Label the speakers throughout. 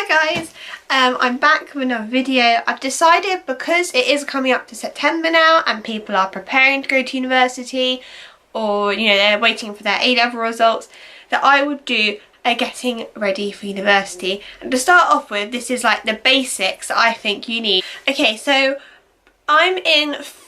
Speaker 1: Hi guys, I'm back with another video. I've decided, because it is coming up to September now and people are preparing to go to university, or they're waiting for their A-level results, that I would do a getting ready for university. And to start off with, this is like the basics that I think you need. Okay, so I'm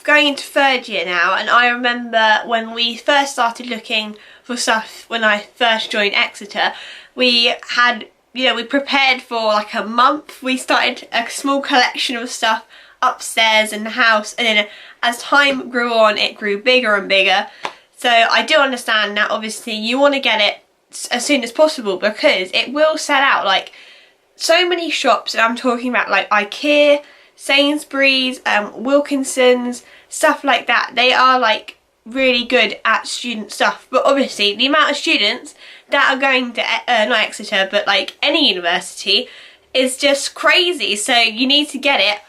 Speaker 1: going into third year now, and I remember when we first started looking for stuff when I first joined Exeter, we had, we prepared for like a month. We started a small collection of stuff upstairs in the house, and then as time grew on, it grew bigger and bigger. So I do understand that obviously you want to get it as soon as possible, because it will sell out. Like, so many shops, and I'm talking about like IKEA, Sainsbury's, Wilkinson's, stuff like that, they are like really good at student stuff. But obviously the amount of students that are going to not Exeter, but like any university, is just crazy. So you need to get it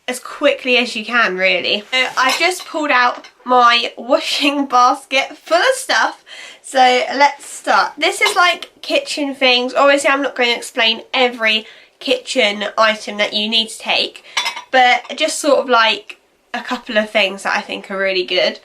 Speaker 1: as quickly as you can, really. So I've just pulled out my washing basket full of stuff, so let's start. This is like kitchen things. Obviously I'm not going to explain every kitchen item that you need to take, but just sort of like a couple of things that I think are really good.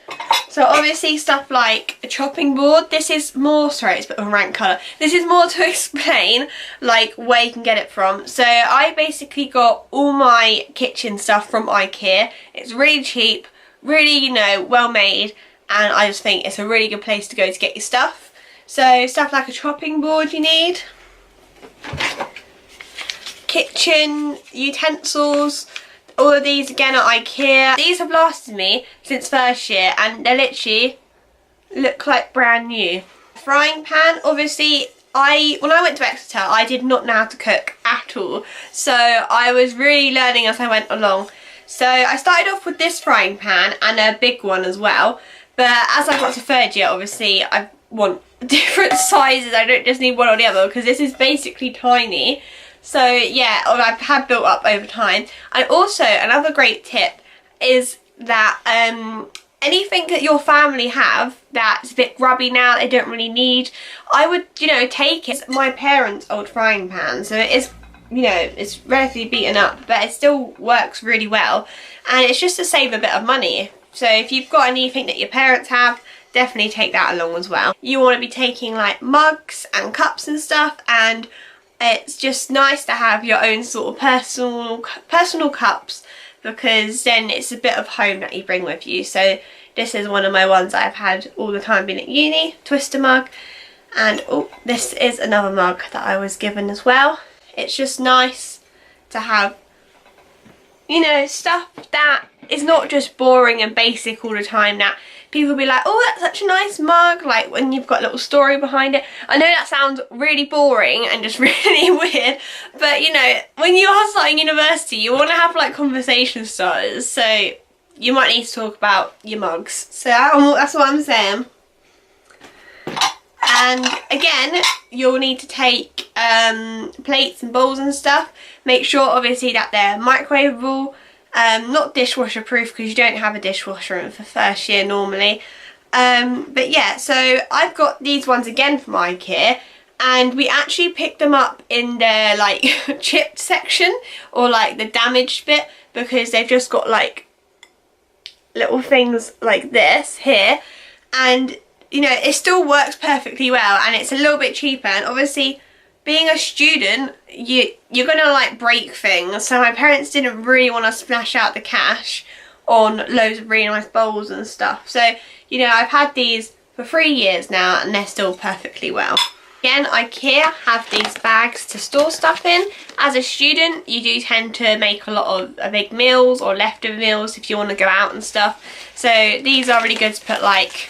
Speaker 1: So obviously stuff like a chopping board. This is more, sorry, it's a bit of a rank colour. This is more to explain like where you can get it from. So I basically got all my kitchen stuff from IKEA. It's really cheap, really, well made, and I just think it's a really good place to go to get your stuff. So stuff like a chopping board you need. Kitchen utensils. All of these again are IKEA. These have lasted me since first year, and they literally look like brand new. Frying pan, obviously when I went to Exeter, I did not know how to cook at all, so I was really learning as I went along. So I started off with this frying pan and a big one as well, but as I got to third year, obviously I want different sizes. I don't just need one or the other, because this is basically tiny. So yeah, I've had built up over time. And also another great tip is that anything that your family have that's a bit grubby now, they don't really need, I would take it. It's my parents' old frying pan, so it is, it's relatively beaten up, but it still works really well, and it's just to save a bit of money. So if you've got anything that your parents have, definitely take that along as well. You want to be taking like mugs and cups and stuff, and it's just nice to have your own sort of personal cups, because then it's a bit of home that you bring with you. So this is one of my ones I've had all the time being at uni, Twister mug. And oh, this is another mug that I was given as well. It's just nice to have, stuff that is not just boring and basic all the time, that people be like, oh, that's such a nice mug, like when you've got a little story behind it. I know that sounds really boring and just really weird, but when you are starting university, you want to have like conversation starters, so you might need to talk about your mugs. So that's what I'm saying. And again, you'll need to take plates and bowls and stuff. Make sure obviously that they're microwavable. Not dishwasher proof, because you don't have a dishwasher for first year normally. But yeah, so I've got these ones again from IKEA, and we actually picked them up in their like chipped section, or like the damaged bit, because they've just got like little things like this here, and it still works perfectly well, and it's a little bit cheaper. And obviously being a student, you're gonna like break things, so my parents didn't really want to splash out the cash on loads of really nice bowls and stuff. So I've had these for 3 years now, and they're still perfectly well. Again, IKEA have these bags to store stuff in. As a student, you do tend to make a lot of big meals or leftover meals if you want to go out and stuff. So these are really good to put like,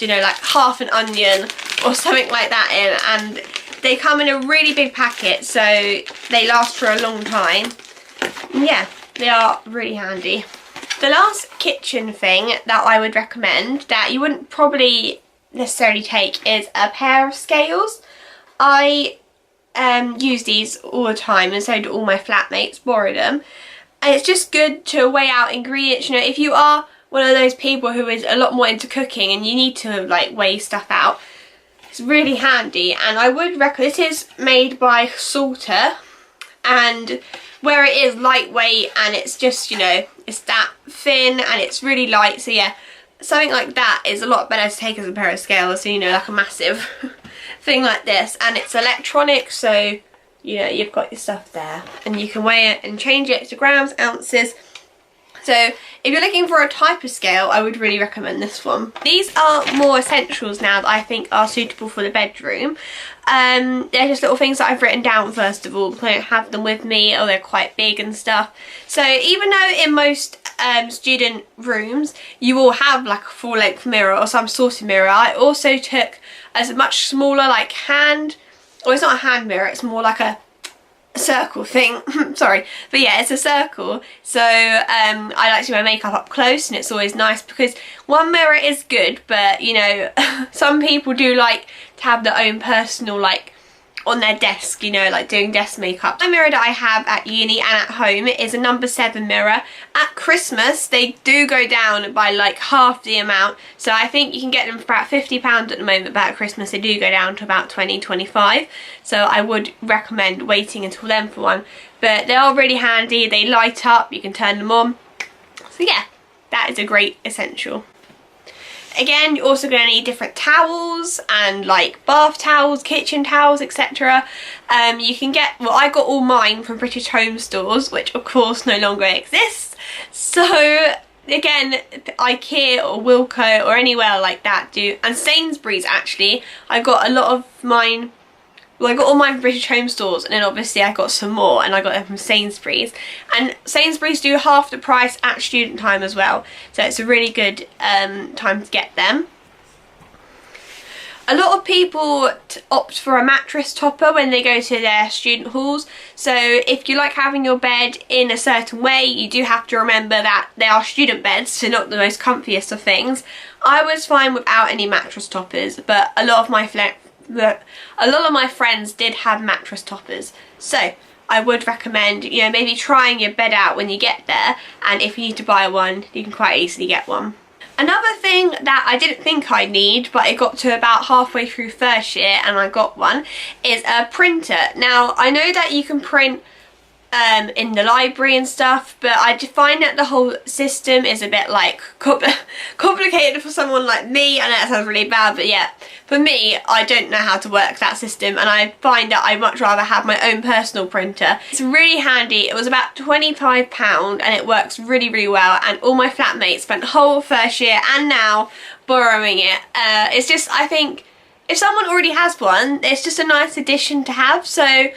Speaker 1: like half an onion or something like that in, and they come in a really big packet, so they last for a long time. Yeah, they are really handy. The last kitchen thing that I would recommend, that you wouldn't probably necessarily take, is a pair of scales. I use these all the time, and so do all my flatmates, borrow them. And it's just good to weigh out ingredients. If you are one of those people who is a lot more into cooking and you need to like weigh stuff out, it's really handy. And I would recommend, this is made by Salter, and where it is lightweight and it's just, you know, it's that thin and it's really light. So yeah, something like that is a lot better to take as a pair of scales, so you know, like a massive thing like this. And it's electronic, so you know, you've got your stuff there and you can weigh it and change it to grams, ounces. So if you're looking for a type of scale, I would really recommend this one. These are more essentials now that I think are suitable for the bedroom. They're just little things that I've written down first of all, because I don't have them with me, or they're quite big and stuff. So even though in most student rooms you will have like a full-length mirror or some sort of mirror, I also took a much smaller like hand, or it's not a hand mirror, it's more like a circle thing. Sorry, but yeah, it's a circle. So I like to do my makeup up close, and it's always nice because one mirror is good, but you know, some people do like to have their own personal, like on their desk, you know, like doing desk makeup. The mirror that I have at uni and at home is a number 7 mirror. At Christmas they do go down by like half the amount, so I think you can get them for about £50 at the moment, but at Christmas they do go down to about 20-25, so I would recommend waiting until then for one. But they are really handy, they light up, you can turn them on, so yeah, that is a great essential. Again, you're also going to need different towels and like bath towels, kitchen towels, etc. You can get, well, I got all mine from British Home Stores, which of course no longer exists. So again, IKEA or Wilko or anywhere like that do, and Sainsbury's actually. I got a lot of mine, well, I got all mine from British Home Stores, and then obviously I got some more and I got them from Sainsbury's. And Sainsbury's do half the price at student time as well, so it's a really good time to get them. A lot of people opt for a mattress topper when they go to their student halls, so if you like having your bed in a certain way, you do have to remember that they are student beds, so not the most comfiest of things. I was fine without any mattress toppers, but a lot of my friends did have mattress toppers, so I would recommend, you know, maybe trying your bed out when you get there, and if you need to buy one, you can quite easily get one. Another thing that I didn't think I'd need, but it got to about halfway through first year and I got one, is a printer. Now, I know that you can print in the library and stuff, but I just find that the whole system is a bit like complicated for someone like me. I know that sounds really bad, but yeah, for me, I don't know how to work that system, and I find that I'd much rather have my own personal printer. It's really handy. It was about £25 and it works really, really well, and all my flatmates spent the whole first year and now borrowing it. It's just, I think if someone already has one, it's just a nice addition to have. So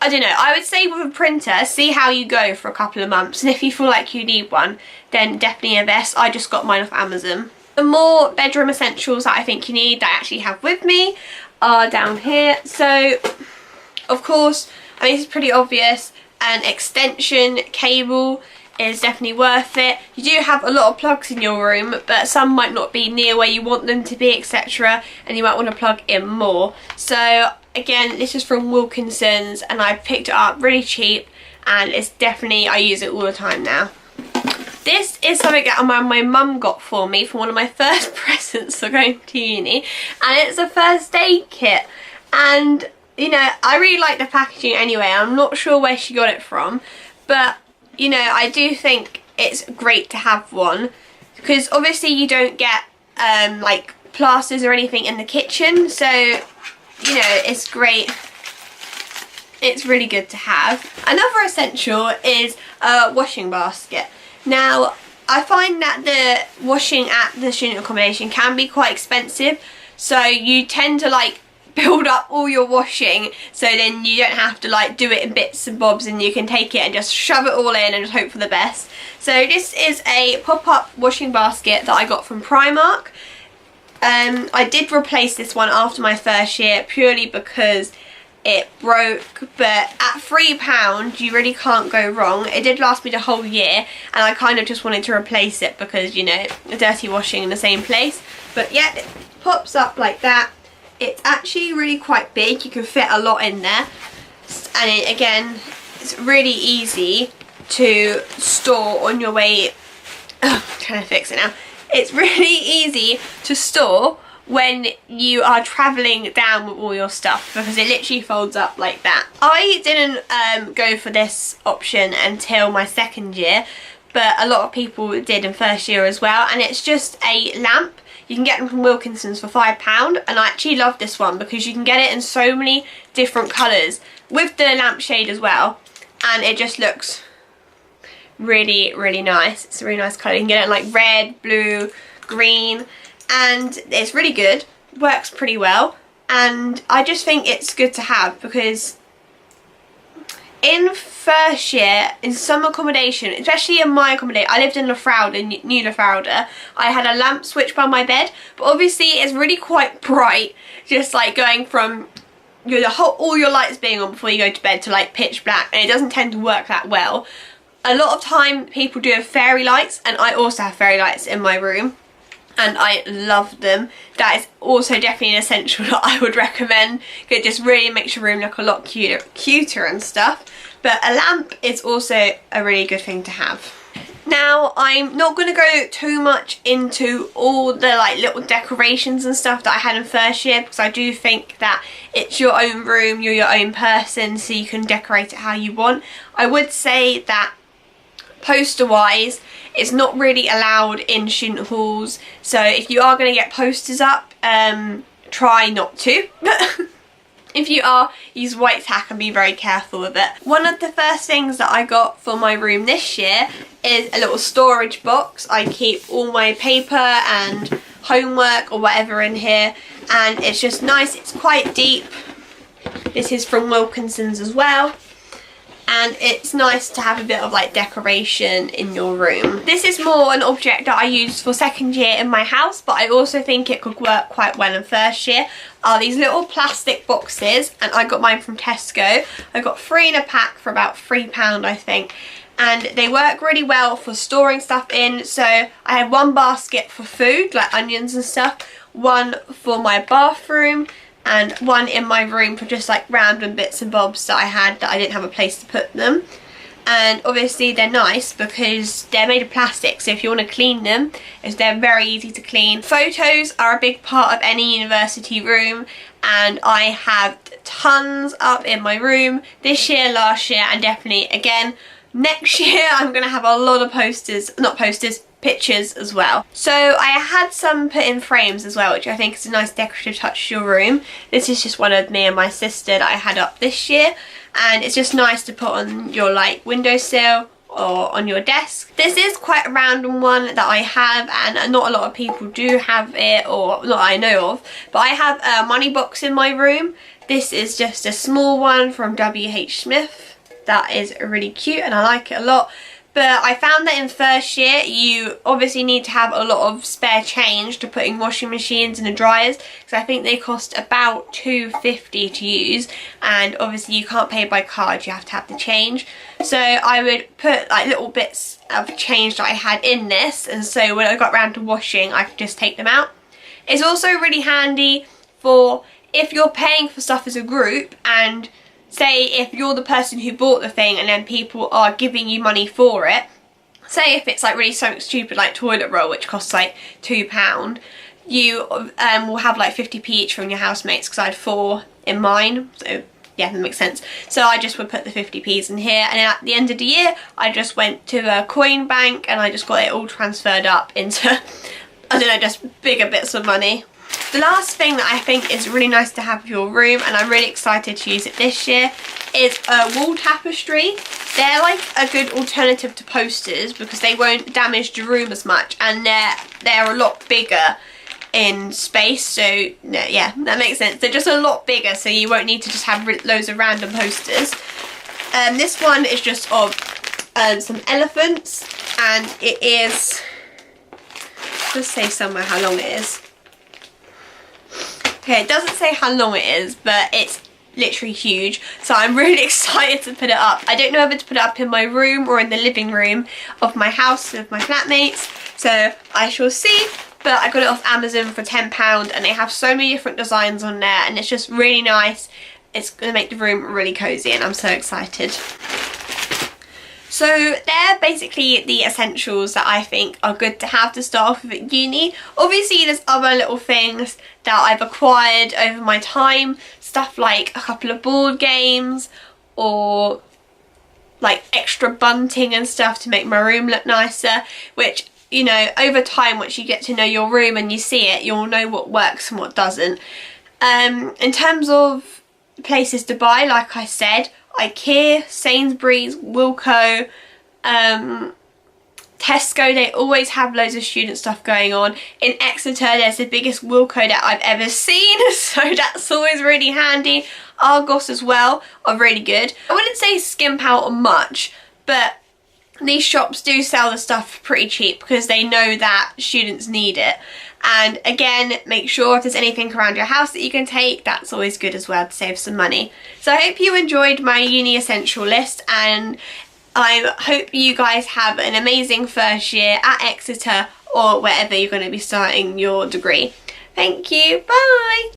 Speaker 1: I don't know, I would say with a printer, see how you go for a couple of months, and if you feel like you need one, then definitely invest. I just got mine off Amazon. The more bedroom essentials that I think you need that I actually have with me are down here. So, of course, I mean, this is pretty obvious, an extension cable is definitely worth it. You do have a lot of plugs in your room, but some might not be near where you want them to be, etc., and you might want to plug in more. So again, this is from Wilkinson's and I picked it up really cheap, and it's definitely, I use it all the time now. This is something that my mum got for me for one of my first presents for going to uni, and it's a first aid kit. And you know, I really like the packaging anyway. I'm not sure where she got it from, but you know, I do think it's great to have one, because obviously you don't get like plasters or anything in the kitchen, so you know, it's great. It's really good to have. Another essential is a washing basket. Now, I find that the washing at the student accommodation can be quite expensive, so you tend to like build up all your washing, so then you don't have to like do it in bits and bobs, and you can take it and just shove it all in and just hope for the best. So this is a pop-up washing basket that I got from Primark. I did replace this one after my first year purely because it broke, but at £3 you really can't go wrong. It did last me the whole year, and I kind of just wanted to replace it because, you know, dirty washing in the same place. But yeah, it pops up like that. It's actually really quite big, you can fit a lot in there, and again, it's really easy to store on your way. Oh, I'm trying to fix it now. It's really easy to store when you are travelling down with all your stuff, because it literally folds up like that. I didn't go for this option until my second year, but a lot of people did in first year as well, and it's just a lamp. You can get them from Wilkinson's for £5, and I actually love this one because you can get it in so many different colours with the lampshade as well, and it just looks really, really nice. It's a really nice colour. You can get it in like red, blue, green, and it's really good. Works pretty well, and I just think it's good to have because in first year, in some accommodation, especially in my accommodation, I lived in Lafrowder, New Lafrowder, I had a lamp switch by my bed, but obviously it's really quite bright, just like going from all your lights being on before you go to bed to like pitch black, and it doesn't tend to work that well. A lot of time people do have fairy lights, and I also have fairy lights in my room, and I love them. That is also definitely an essential that I would recommend. It just really makes your room look a lot cuter and stuff. But a lamp is also a really good thing to have. Now, I'm not going to go too much into all the like little decorations and stuff that I had in first year, because I do think that it's your own room, you're your own person, so you can decorate it how you want. I would say that poster wise, it's not really allowed in student halls, so if you are going to get posters up, try not to. If you are, use white tack and be very careful with it. One of the first things that I got for my room this year is a little storage box. I keep all my paper and homework or whatever in here, and it's just nice. It's quite deep. This is from Wilkinson's as well, and it's nice to have a bit of like decoration in your room. This is more an object that I used for second year in my house, but I also think it could work quite well in first year. Are these little plastic boxes, and I got mine from Tesco. I got 3 in a pack for about £3 I think, and they work really well for storing stuff in. So I had one basket for food like onions and stuff, one for my bathroom, and one in my room for just like random bits and bobs that I had that I didn't have a place to put them. And obviously they're nice because they're made of plastic, so if you want to clean them, they're very easy to clean. Photos are a big part of any university room, and I have tons up in my room this year, last year, and definitely again next year. I'm going to have a lot of pictures as well. So I had some put in frames as well, which I think is a nice decorative touch to your room. This is just one of me and my sister that I had up this year, and it's just nice to put on your like windowsill or on your desk. This is quite a random one that I have, and not a lot of people do have it, or not I know of, but I have a money box in my room. This is just a small one from WH Smith. That is really cute and I like it a lot. But I found that in first year you obviously need to have a lot of spare change to put in washing machines and the dryers, because I think they cost about £2.50 to use, and obviously you can't pay by card, you have to have the change. So I would put like little bits of change that I had in this, and so when I got round to washing I could just take them out. It's also really handy for if you're paying for stuff as a group, and say if you're the person who bought the thing and then people are giving you money for it. Say if it's like really something stupid like toilet roll, which costs like £2, you will have like 50p each from your housemates, because I had 4 in mine, so yeah, that makes sense. So I just would put the 50p's in here, and then at the end of the year I just went to a coin bank and I just got it all transferred up into I don't know, just bigger bits of money. The last thing that I think is really nice to have in your room, and I'm really excited to use it this year, is a wall tapestry. They're like a good alternative to posters because they won't damage the room as much, and they're a lot bigger in space, so yeah, that makes sense. They're just a lot bigger, so you won't need to just have loads of random posters. This one is just of some elephants, and it is, just say somewhere how long it is. Okay, it doesn't say how long it is, but it's literally huge, so I'm really excited to put it up. I don't know whether to put it up in my room or in the living room of my house with my flatmates, so I shall see. But I got it off Amazon for £10, and they have so many different designs on there, and it's just really nice. It's going to make the room really cozy, and I'm so excited. So they're basically the essentials that I think are good to have to start off with at uni. Obviously there's other little things that I've acquired over my time, stuff like a couple of board games or like extra bunting and stuff to make my room look nicer, which, you know, over time once you get to know your room and you see it, you'll know what works and what doesn't. In terms of places to buy, like I said, IKEA, Sainsbury's, Wilko, Tesco, they always have loads of student stuff going on. In Exeter there's the biggest Wilko that I've ever seen, so that's always really handy. Argos as well are really good. I wouldn't say skimp out on much, but these shops do sell the stuff pretty cheap because they know that students need it. And again, make sure if there's anything around your house that you can take, that's always good as well to save some money. So I hope you enjoyed my uni essential list, and I hope you guys have an amazing first year at Exeter or wherever you're going to be starting your degree. Thank you, bye!